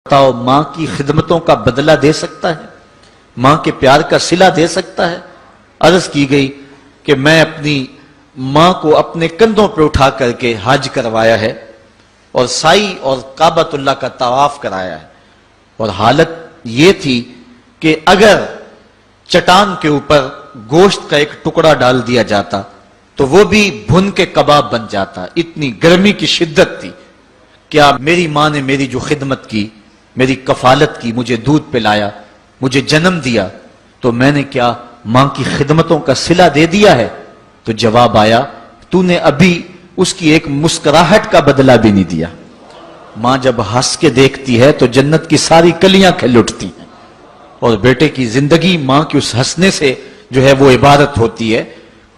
بتاؤ ماں کی خدمتوں کا بدلہ دے سکتا ہے؟ ماں کے پیار کا صلہ دے سکتا ہے؟ عرض کی گئی کہ میں اپنی ماں کو اپنے کندھوں پر اٹھا کر کے حج کروایا ہے اور سائی اور کعبۃ اللہ کا طواف کرایا ہے، اور حالت یہ تھی کہ اگر چٹان کے اوپر گوشت کا ایک ٹکڑا ڈال دیا جاتا تو وہ بھی بھن کے کباب بن جاتا، اتنی گرمی کی شدت تھی۔ کیا میری ماں نے میری جو خدمت کی، میری کفالت کی، مجھے دودھ پلایا، مجھے جنم دیا، تو میں نے کیا ماں کی خدمتوں کا صلہ دے دیا ہے؟ تو جواب آیا، تو نے ابھی اس کی ایک مسکراہٹ کا بدلہ بھی نہیں دیا۔ ماں جب ہنس کے دیکھتی ہے تو جنت کی ساری کلیاں کھل اٹھتی ہیں، اور بیٹے کی زندگی ماں کے اس ہنسنے سے جو ہے وہ عبادت ہوتی ہے۔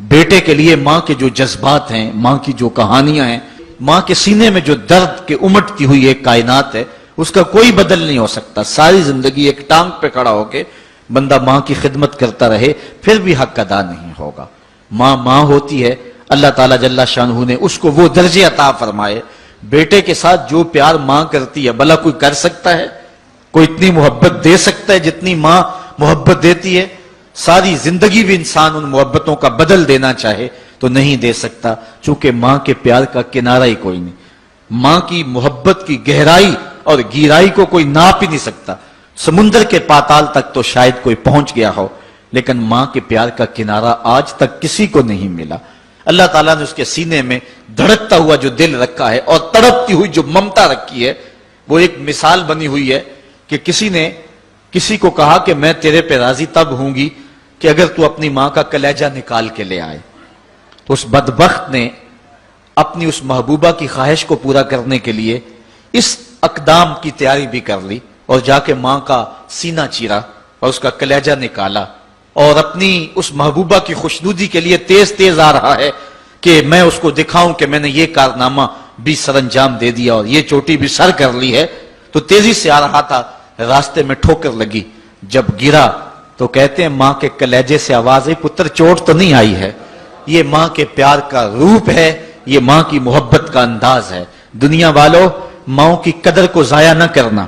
بیٹے کے لیے ماں کے جو جذبات ہیں، ماں کی جو کہانیاں ہیں، ماں کے سینے میں جو درد کے امٹتی ہوئی ایک کائنات ہے، اس کا کوئی بدل نہیں ہو سکتا۔ ساری زندگی ایک ٹانگ پہ کھڑا ہو کے بندہ ماں کی خدمت کرتا رہے پھر بھی حق ادا نہیں ہوگا۔ ماں ماں ہوتی ہے، اللہ تعالیٰ جل شانہ نے اس کو وہ درجے عطا فرمائے۔ بیٹے کے ساتھ جو پیار ماں کرتی ہے بھلا کوئی کر سکتا ہے؟ کوئی اتنی محبت دے سکتا ہے جتنی ماں محبت دیتی ہے؟ ساری زندگی بھی انسان ان محبتوں کا بدل دینا چاہے تو نہیں دے سکتا، چونکہ ماں کے پیار کا کنارہ ہی کوئی نہیں۔ ماں کی محبت کی گہرائی اور گہرائی کو کوئی ناپ ہی نہیں سکتا۔ سمندر کے پاتال تک تو شاید کوئی پہنچ گیا ہو، لیکن ماں کے پیار کا کنارہ آج تک کسی کو نہیں ملا۔ اللہ تعالیٰ نے اس کے سینے میں دھڑکتا ہوا جو دل رکھا ہے اور تڑپتی ہوئی جو ممتا رکھی ہے، وہ ایک مثال بنی ہوئی ہے کہ کسی نے کسی کو کہا کہ میں تیرے پہ راضی تب ہوں گی کہ اگر تو اپنی ماں کا کلیجہ نکال کے لے آئے۔ تو اس بدبخت نے اپنی اس محبوبہ کی خواہش کو پورا کرنے کے لیے اس اقدام کی تیاری بھی کر لی، اور جا کے ماں کا سینہ چیرا اور اس کا کلیجہ نکالا، اور اپنی اس محبوبہ کی خوشنودی کے لیے تیز تیز آ رہا ہے کہ میں اس کو دکھاؤں کہ میں نے یہ کارنامہ بھی سر انجام دے دیا اور یہ چوٹی بھی سر کر لی ہے۔ تو تیزی سے آ رہا تھا، راستے میں ٹھوکر لگی، جب گرا تو کہتے ہیں ماں کے کلیجے سے آواز آئی، پتر چوٹ تو نہیں آئی ہے؟ یہ ماں کے پیار کا روپ ہے، یہ ماں کی محبت کا انداز ہے۔ دنیا والوں، ماں کی قدر کو ضائع نہ کرنا،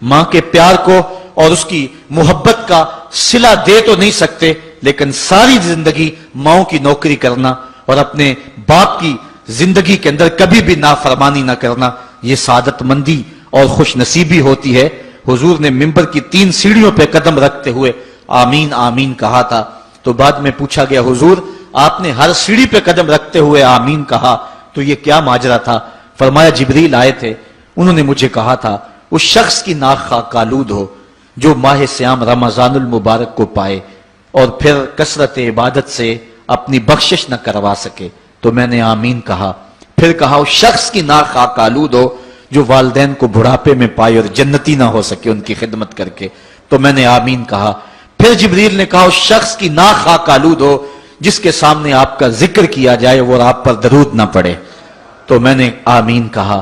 ماں کے پیار کو اور اس کی محبت کا صلہ دے تو نہیں سکتے، لیکن ساری زندگی ماں کی نوکری کرنا اور اپنے باپ کی زندگی کے اندر کبھی بھی نافرمانی نہ کرنا، یہ سعادت مندی اور خوش نصیبی ہوتی ہے۔ حضور نے منبر کی 3 سیڑھیوں پہ قدم رکھتے ہوئے آمین آمین کہا تھا، تو بعد میں پوچھا گیا حضور آپ نے ہر سیڑھی پہ قدم رکھتے ہوئے آمین کہا تو یہ کیا ماجرا تھا؟ فرمایا جبریل آئے تھے، انہوں نے مجھے کہا تھا اس شخص کی ناک خاک آلود ہو جو ماہ سیام رمضان المبارک کو پائے اور پھر کثرت عبادت سے اپنی بخشش نہ کروا سکے، تو میں نے آمین کہا۔ پھر کہا اس شخص کی ناک خاک آلود ہو جو والدین کو بڑھاپے میں پائے اور جنتی نہ ہو سکے ان کی خدمت کر کے، تو میں نے آمین کہا۔ پھر جبریل نے کہا اس شخص کی ناک خاک آلود ہو جس کے سامنے آپ کا ذکر کیا جائے اور آپ پر درود نہ پڑے، تو میں نے آمین کہا۔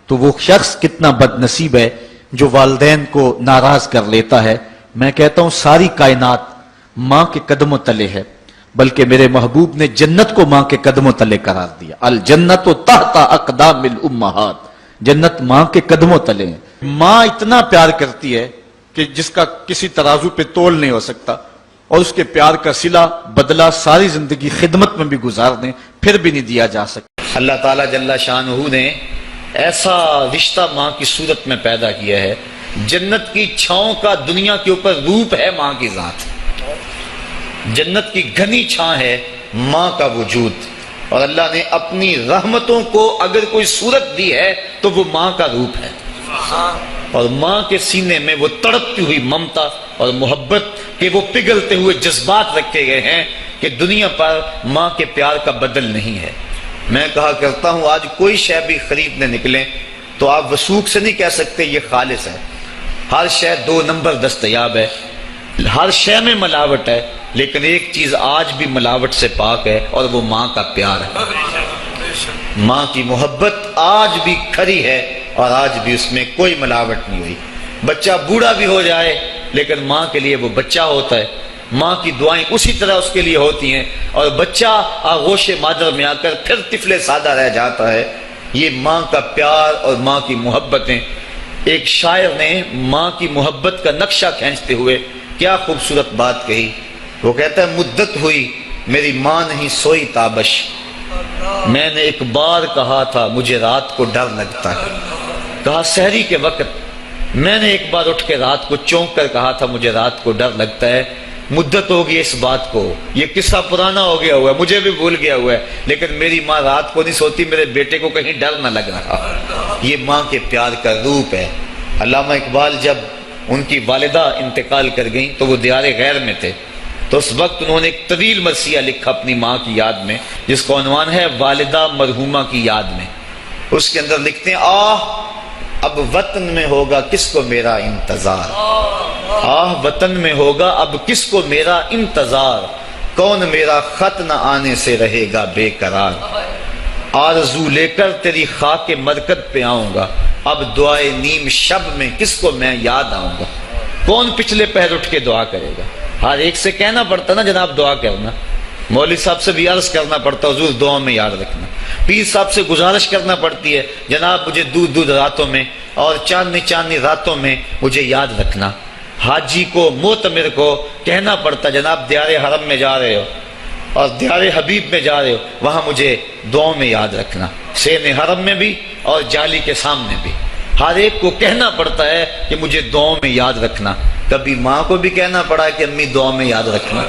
تو وہ شخص کتنا بد نصیب ہے جو والدین کو ناراض کر لیتا ہے۔ میں کہتا ہوں ساری کائنات ماں کے قدموں تلے ہے، بلکہ میرے محبوب نے جنت کو ماں کے قدموں تلے قرار دیا۔ الجنت تحت اقدام الامہات، جنت ماں کے قدموں تلے ہیں۔ ماں اتنا پیار کرتی ہے کہ جس کا کسی ترازو پہ تول نہیں ہو سکتا، اور اس کے پیار کا صلہ بدلہ ساری زندگی خدمت میں بھی گزار دیں پھر بھی نہیں دیا جا سکتا۔ اللہ تعالیٰ جل شانہ نے ایسا رشتہ ماں کی صورت میں پیدا کیا ہے، جنت کی چھاؤں کا دنیا کے اوپر روپ ہے ماں کی ذات، جنت کی گھنی چھاں ہے ماں کا وجود، اور اللہ نے اپنی رحمتوں کو اگر کوئی صورت دی ہے تو وہ ماں کا روپ ہے، اور ماں کے سینے میں وہ تڑپتی ہوئی ممتا اور محبت کے وہ پگھلتے ہوئے جذبات رکھے گئے ہیں کہ دنیا پر ماں کے پیار کا بدل نہیں ہے۔ میں کہا کرتا ہوں آج کوئی شے بھی خریدنے نکلیں تو آپ وثوق سے نہیں کہہ سکتے یہ خالص ہے، ہر شے 2 نمبر دستیاب ہے، ہر شے میں ملاوٹ ہے، لیکن ایک چیز آج بھی ملاوٹ سے پاک ہے اور وہ ماں کا پیار ہے۔ ماں کی محبت آج بھی کھری ہے اور آج بھی اس میں کوئی ملاوٹ نہیں ہوئی۔ بچہ بوڑھا بھی ہو جائے لیکن ماں کے لیے وہ بچہ ہوتا ہے، ماں کی دعائیں اسی طرح اس کے لیے ہوتی ہیں، اور بچہ آغوش مادر میں آ کر پھر طفل سادہ رہ جاتا ہے۔ یہ ماں کا پیار اور ماں کی محبتیں ایک شاعر نے ماں کی محبت کا نقشہ کھینچتے ہوئے کیا خوبصورت بات کہی. وہ کہتا ہے مدت ہوئی میری ماں نہیں سوئی تابش، میں نے ایک بار کہا تھا مجھے رات کو ڈر لگتا ہے. کہا سحری کے وقت میں نے ایک بار اٹھ کے رات کو چونک کر کہا تھا مجھے رات کو ڈر لگتا ہے. مدت ہو گئی اس بات کو، یہ قصہ پرانا ہو گیا ہوا ہے، مجھے بھی بھول گیا ہوا ہے، لیکن میری ماں رات کو نہیں سوتی، میرے بیٹے کو کہیں ڈر نہ لگ رہا. یہ ماں کے پیار کا روپ ہے. علامہ اقبال جب ان کی والدہ انتقال کر گئیں تو وہ دیار غیر میں تھے، تو اس وقت انہوں نے ایک طویل مرثیہ لکھا اپنی ماں کی یاد میں، جس کا عنوان ہے والدہ مرحومہ کی یاد میں. اس کے اندر لکھتے ہیں اب وطن میں ہوگا کس کو میرا انتظار، وطن میں ہوگا اب کس کو میرا انتظار، کون میرا خط نہ آنے سے رہے گا بے قرار، آرزو لے کر تیری خاک مرکد پہ آؤں گا، اب دعائے نیم شب میں کس کو میں یاد آؤں گا. کون پچھلے پہر اٹھ کے دعا کرے گا؟ ہر ایک سے کہنا پڑتا نا جناب دعا کرنا، مولوی صاحب سے بھی عرض کرنا پڑتا حضور دعا میں یاد رکھنا، پیر صاحب سے گزارش کرنا پڑتی ہے جناب مجھے دودھ راتوں میں اور چاندنی راتوں میں مجھے یاد رکھنا. حاجی کو معتمر کو کہنا پڑتا جناب دیار حرم میں جا رہے ہو اور دیار حبیب میں جا رہے ہو، وہاں مجھے دعاؤں میں یاد رکھنا، سین حرم میں بھی اور جالی کے سامنے بھی. ہر ایک کو کہنا پڑتا ہے کہ مجھے دعاؤں میں یاد رکھنا. کبھی ماں کو بھی کہنا پڑا کہ امی دعاؤں میں یاد رکھنا.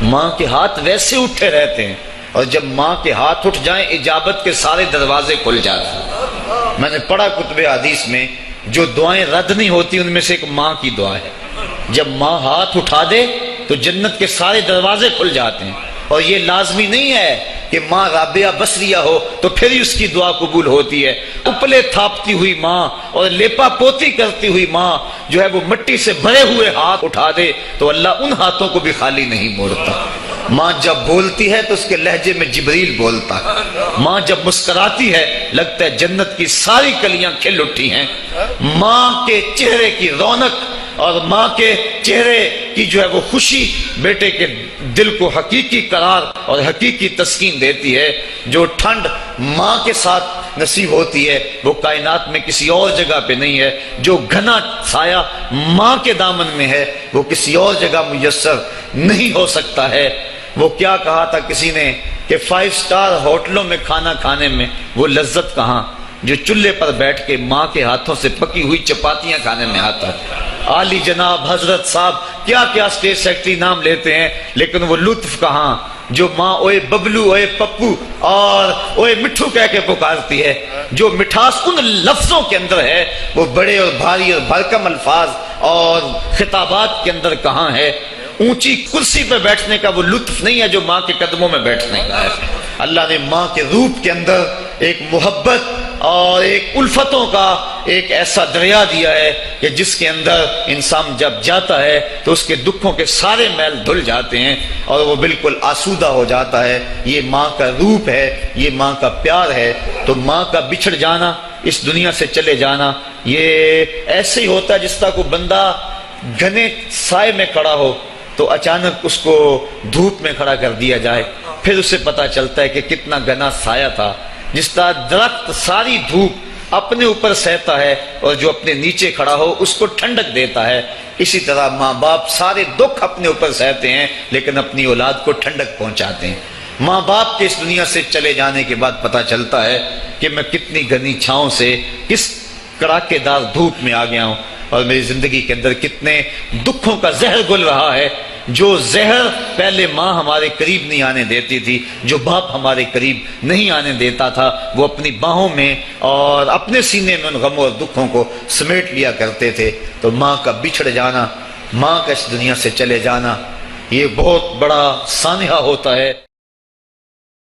ماں کے ہاتھ ویسے اٹھے رہتے ہیں، اور جب ماں کے ہاتھ اٹھ جائیں اجابت کے سارے دروازے کھل جاتے ہیں. میں نے پڑھا کتب حدیث میں جو دعائیں رد نہیں ہوتی ان میں سے ایک ماں کی دعا ہے. جب ماں ہاتھ اٹھا دے تو جنت کے سارے دروازے کھل جاتے ہیں. اور یہ لازمی نہیں ہے کہ ماں رابعہ بصریہ ہو تو پھر ہی اس کی دعا قبول ہوتی ہے. اپلے تھاپتی ہوئی ماں اور لیپا پوتی کرتی ہوئی ماں جو ہے وہ مٹی سے بھرے ہوئے ہاتھ اٹھا دے تو اللہ ان ہاتھوں کو بھی خالی نہیں موڑتا. ماں جب بولتی ہے تو اس کے لہجے میں جبریل بولتا ہے. ماں جب مسکراتی ہے لگتا ہے جنت کی ساری کلیاں کھل اٹھی ہیں. ماں کے چہرے کی رونق اور ماں کے چہرے کی جو ہے وہ خوشی بیٹے کے دل کو حقیقی قرار اور حقیقی تسکین دیتی ہے. جو ٹھنڈ ماں کے ساتھ نصیب ہوتی ہے وہ کائنات میں کسی اور جگہ پہ نہیں ہے. جو گھنا سایہ ماں کے دامن میں ہے وہ کسی اور جگہ میسر نہیں ہو سکتا ہے. وہ کیا کہا تھا کسی نے کہ 5 اسٹار ہوٹلوں میں کھانا کھانے میں وہ لذت کہاں جو چولہے پر بیٹھ کے ماں کے ہاتھوں سے پکی ہوئی چپاتیاں کھانے میں آتا ہے. عالی جناب حضرت صاحب کیا کیا اسٹیٹ سیکرٹری نام لیتے ہیں، لیکن وہ لطف کہاں جو ماں اوئے ببلو اوئے پپو اور اوئے مٹھو کہہ کے پکارتی ہے. جو مٹھاس ان لفظوں کے اندر ہے وہ بڑے اور بھاری اور بھرکم الفاظ اور خطابات کے اندر کہاں ہے. اونچی کرسی پہ بیٹھنے کا وہ لطف نہیں ہے جو ماں کے قدموں میں بیٹھنے کا ہے. اللہ نے ماں کے روپ کے اندر ایک محبت اور ایک الفتوں کا ایک ایسا دریا دیا ہے کہ جس کے اندر انسان جب جاتا ہے تو اس کے دکھوں کے سارے میل دھل جاتے ہیں اور وہ بالکل آسودہ ہو جاتا ہے. یہ ماں کا روپ ہے، یہ ماں کا پیار ہے. تو ماں کا بچھڑ جانا، اس دنیا سے چلے جانا، یہ ایسے ہی ہوتا ہے جس طرح کوئی بندہ گھنے سائے میں کھڑا ہو تو اچانک اس کو دھوپ میں کھڑا کر دیا جائے، پھر اسے پتا چلتا ہے کہ کتنا گھنا سایہ تھا. جس طرح درخت ساری دھوپ اپنے اوپر سہتا ہے اور جو اپنے نیچے کھڑا ہو اس کو ٹھنڈک دیتا ہے، اسی طرح ماں باپ سارے دکھ اپنے اوپر سہتے ہیں لیکن اپنی اولاد کو ٹھنڈک پہنچاتے ہیں. ماں باپ کے اس دنیا سے چلے جانے کے بعد پتا چلتا ہے کہ میں کتنی گھنی چھاؤں سے کس کڑاکے دار دھوپ میں آ گیا ہوں اور میری زندگی کے اندر کتنے دکھوں کا زہر گل رہا ہے. جو زہر پہلے ماں ہمارے قریب نہیں آنے دیتی تھی، جو باپ ہمارے قریب نہیں آنے دیتا تھا، وہ اپنی باہوں میں اور اپنے سینے میں ان غموں اور دکھوں کو سمیٹ لیا کرتے تھے. تو ماں کا بچھڑ جانا، ماں کا اس دنیا سے چلے جانا، یہ بہت بڑا سانحہ ہوتا ہے.